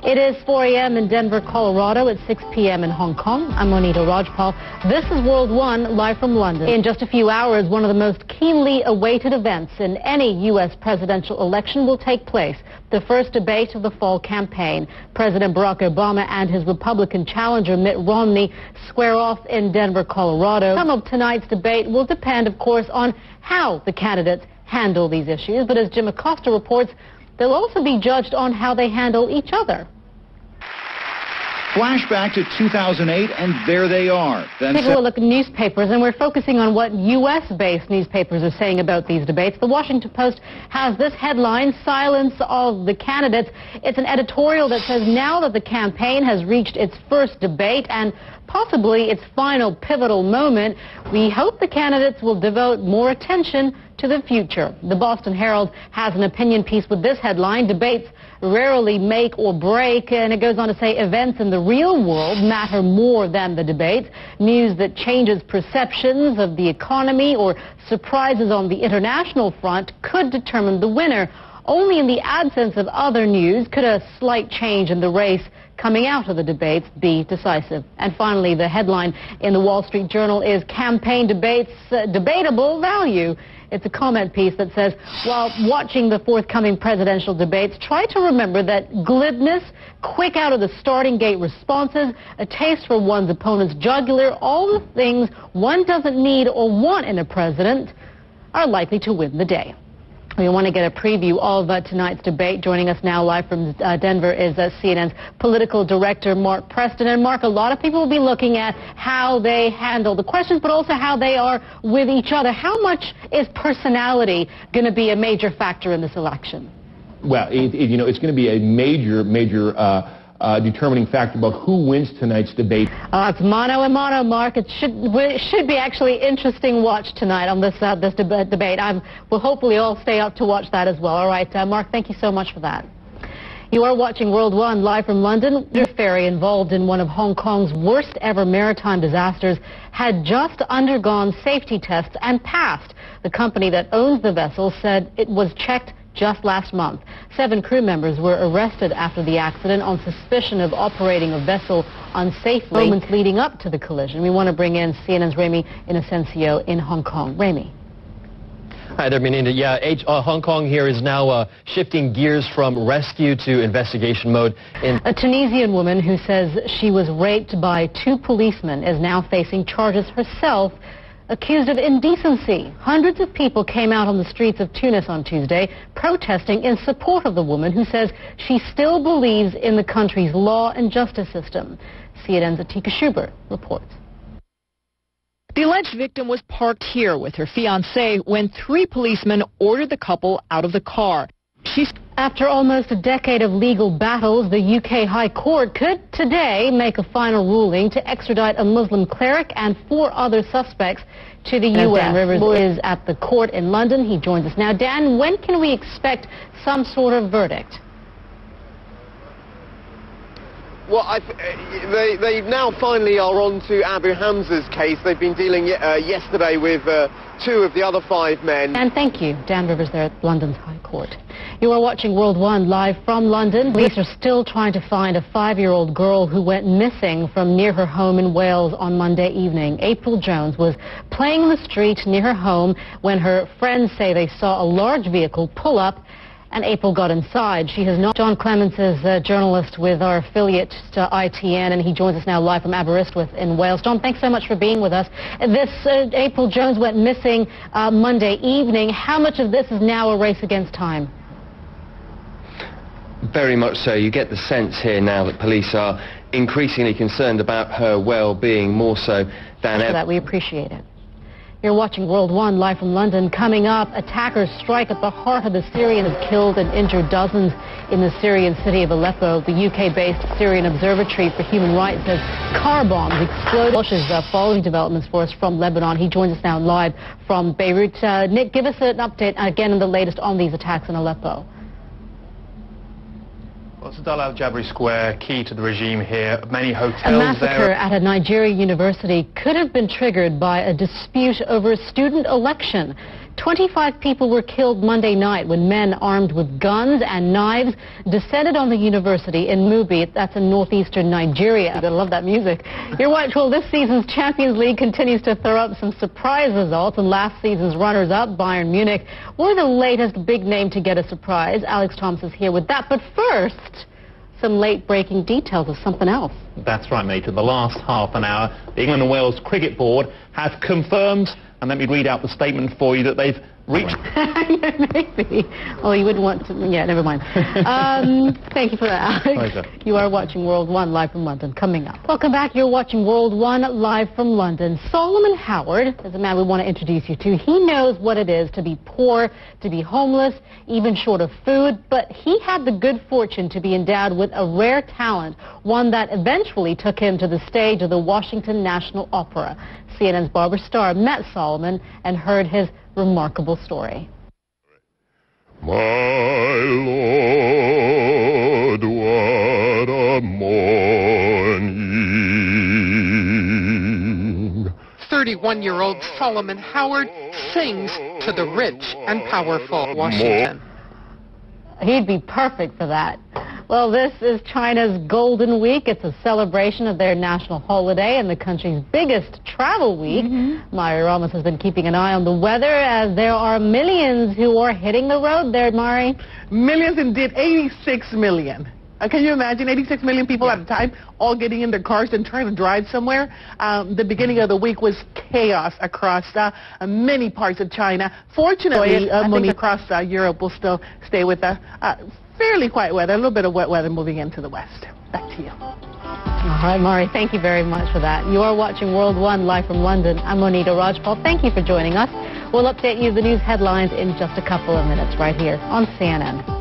It is 4 a.m. in Denver, Colorado. It's 6 p.m. in Hong Kong. I'm Monita, Rajpal. This is World One, live from London. In just a few hours, one of the most keenly awaited events in any U.S. presidential election will take place. The first debate of the fall campaign. President Barack Obama and his Republican challenger Mitt Romney square off in Denver, Colorado. Some of tonight's debate will depend, of course, on how the candidates handle these issues. But as Jim Acosta reports, they'll also be judged on how they handle each other. Flashback to 2008, and there they are. Then take a look at newspapers, and we're focusing on what U.S.-based newspapers are saying about these debates. The Washington Post has this headline, "Silence of the Candidates." It's an editorial that says now that the campaign has reached its first debate and possibly its final pivotal moment, we hope the candidates will devote more attention to the future. The Boston Herald has an opinion piece with this headline, "Debates rarely make or break," and it goes on to say events in the real world matter more than the debates. News that changes perceptions of the economy or surprises on the international front could determine the winner. Only in the absence of other news could a slight change in the race coming out of the debates be decisive. And finally, the headline in the Wall Street Journal is "Campaign Debates, Debatable Value." It's a comment piece that says, while watching the forthcoming presidential debates, try to remember that glibness, quick out of the starting gate responses, a taste for one's opponent's jugular, all the things one doesn't need or want in a president are likely to win the day. We want to get a preview of tonight's debate. Joining us now live from Denver is CNN's political director, Mark Preston. And Mark, a lot of people will be looking at how they handle the questions, but also how they are with each other. How much is personality going to be a major factor in this election? Well, it's going to be a major determining factor about who wins tonight's debate. It's mano a mano, Mark. It should be actually interesting watch tonight on this debate. We'll hopefully all stay up to watch that as well. All right, Mark, thank you so much for that. You are watching World One live from London. The ferry involved in one of Hong Kong's worst ever maritime disasters had just undergone safety tests and passed. The company that owns the vessel said it was checked just last month. 7 crew members were arrested after the accident on suspicion of operating a vessel unsafely. Moments leading up to the collision. We want to bring in CNN's Remy Inocencio in Hong Kong. Remy. Hi there, Monita. Yeah, Hong Kong here is now shifting gears from rescue to investigation mode. A Tunisian woman who says she was raped by 2 policemen is now facing charges herself, accused of indecency. Hundreds of people came out on the streets of Tunis on Tuesday protesting in support of the woman who says she still believes in the country's law and justice system. CNN's Atika Schubert reports. The alleged victim was parked here with her fiancé when 3 policemen ordered the couple out of the car. After almost a decade of legal battles, the UK High Court could today make a final ruling to extradite a Muslim cleric and 4 other suspects to the US. Dan Rivers is at the court in London. He joins us now. Dan, when can we expect some sort of verdict? Well, they now finally are on to Abu Hamza's case. They've been dealing yesterday with 2 of the other 5 men. And thank you, Dan Rivers there at London's High Court. You are watching World One live from London. Police are still trying to find a 5-year-old girl who went missing from near her home in Wales on Monday evening. April Jones was playing in the street near her home when her friends say they saw a large vehicle pull up and April got inside. She has not. John Clements is a journalist with our affiliate to ITN, and he joins us now live from Aberystwyth in Wales. John, thanks so much for being with us. This April Jones went missing Monday evening. How much of this is now a race against time? Very much so. You get the sense here now that police are increasingly concerned about her well-being, more so than ever. That we appreciate it. You're watching World One live from London. Coming up, attackers strike at the heart of the Syrian, have killed and injured dozens in the Syrian city of Aleppo. The UK-based Syrian Observatory for Human Rights says car bombs exploded. Bush is following developments for us from Lebanon. He joins us now live from Beirut. Nick, give us an update again on the latest on these attacks in Aleppo. Well, Sadal al-Jabri Square, key to the regime here. Many hotels there. A massacre at a Nigerian university could have been triggered by a dispute over a student election. 25 people were killed Monday night when men armed with guns and knives descended on the university in Mubi. That's in northeastern Nigeria. I love that music. Well, this season's Champions League continues to throw up some surprise results, and last season's runners-up, Bayern Munich, were the latest big name to get a surprise. Alex Thomas is here with that. But first, some late-breaking details of something else. That's right, mate. In the last half an hour, the England and Wales Cricket Board have confirmed, and let me read out the statement for you, that they've reached... Maybe. Oh, you wouldn't want to... Yeah, never mind. Thank you for that, Alex. Pleasure. You are watching World 1 live from London. Coming up. Welcome back. You're watching World 1 live from London. Solomon Howard is a man we want to introduce you to. He knows what it is to be poor, to be homeless, even short of food, but he had the good fortune to be endowed with a rare talent, one that eventually took him to the stage of the Washington National Opera. CNN's Barbara Starr met Solomon and heard his remarkable story. My Lord, what a morning. 31-year-old Solomon Howard sings to the rich and powerful Washington. He'd be perfect for that. Well, this is China's Golden Week. It's a celebration of their national holiday and the country's biggest travel week. Mari Ramos has been keeping an eye on the weather as there are millions who are hitting the road there, Mari. Millions indeed, 86 million. Can you imagine 86 million people at a time all getting in their cars and trying to drive somewhere? The beginning of the week was chaos across many parts of China. Fortunately, Monita across Europe will still stay with fairly quiet weather, a little bit of wet weather moving into the west. Back to you. All right, Mari, thank you very much for that. You are watching World 1 live from London. I'm Monita. Rajpal, thank you for joining us. We'll update you the news headlines in just a couple of minutes right here on CNN.